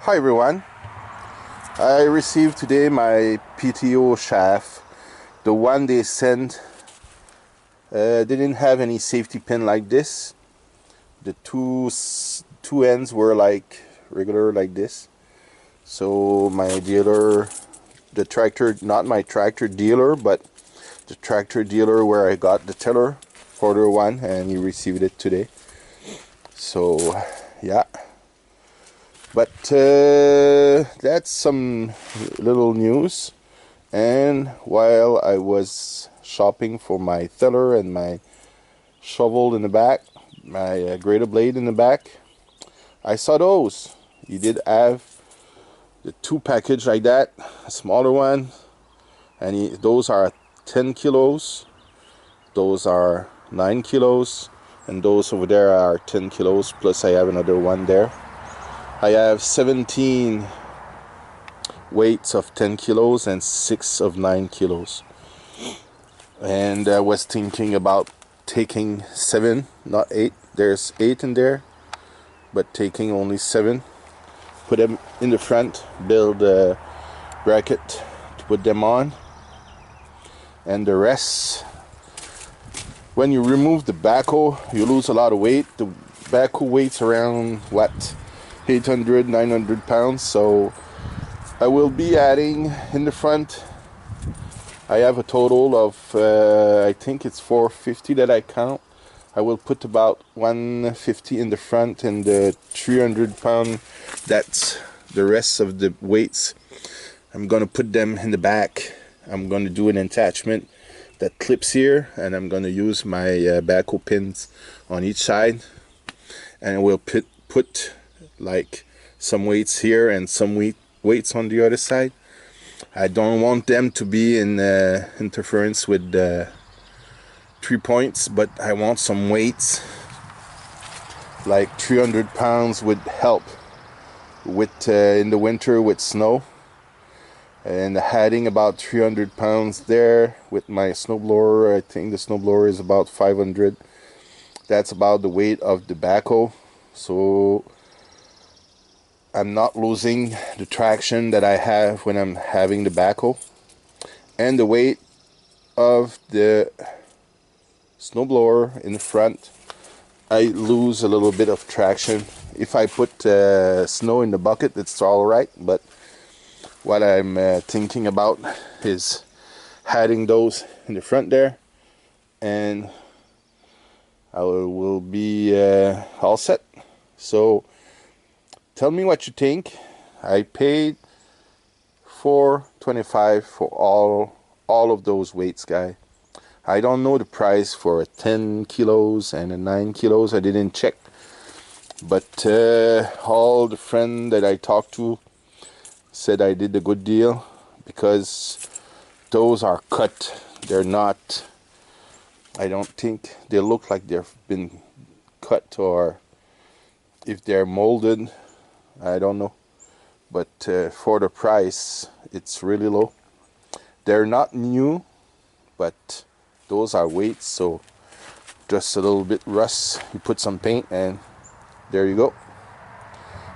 Hi everyone, I received today my PTO shaft. The one they sent didn't have any safety pin like this. The two ends were like regular like this. So my dealer, the tractor, not my tractor dealer, but the tractor dealer where I got the tiller, order one, and he received it today. So yeah. But that's some little news. And while I was shopping for my tiller and my shovel in the back, my grater blade in the back, I saw those. You did have the two package like that, a smaller one, and those are 10 kilos, those are 9 kilos, and those over there are 10 kilos, plus I have another one there. I have 17 weights of 10 kilos and 6 of 9 kilos. And I was thinking about taking 7, not 8. There's 8 in there, but taking only 7. Put them in the front, build a bracket to put them on. And the rest, when you remove the backhoe, you lose a lot of weight. The backhoe weight's around, what, 800, 900 pounds. So I will be adding in the front, I have a total of, I think it's 450 that I count. I will put about 150 in the front, and the 300 pound, that's the rest of the weights. I'm going to put them in the back. I'm going to do an attachment that clips here, and I'm going to use my backhoe pins on each side. And I will put like some weights here and some weights on the other side. I don't want them to be in interference with the 3 points, but I want some weights, like 300 pounds would help with in the winter with snow, and adding about 300 pounds there with my snowblower. I think the snowblower is about 500. That's about the weight of the backhoe, so I'm not losing the traction that I have when I'm having the backhoe. And the weight of the snowblower in the front, I lose a little bit of traction. If I put snow in the bucket, it's alright, but what I'm thinking about is adding those in the front there, and I will be all set. So tell me what you think. I paid $4.25 for all of those weights, guy. I don't know the price for a 10 kilos and a 9 kilos. I didn't check. But all the friends that I talked to said I did a good deal, because those are cut. They're not, I don't think they look like they've been cut, or if they're molded, I don't know. But for the price, it's really low. They're not new, but those are weights, so just a little bit rust. You put some paint and there you go.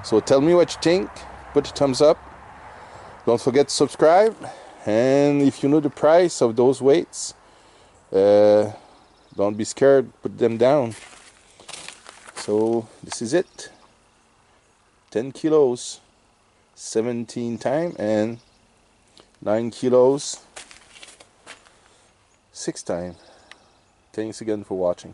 So tell me what you think. Put a thumbs up. Don't forget to subscribe. And if you know the price of those weights, don't be scared. Put them down. So this is it. 10 kilos 17 time, and 9 kilos 6 time. Thanks again for watching.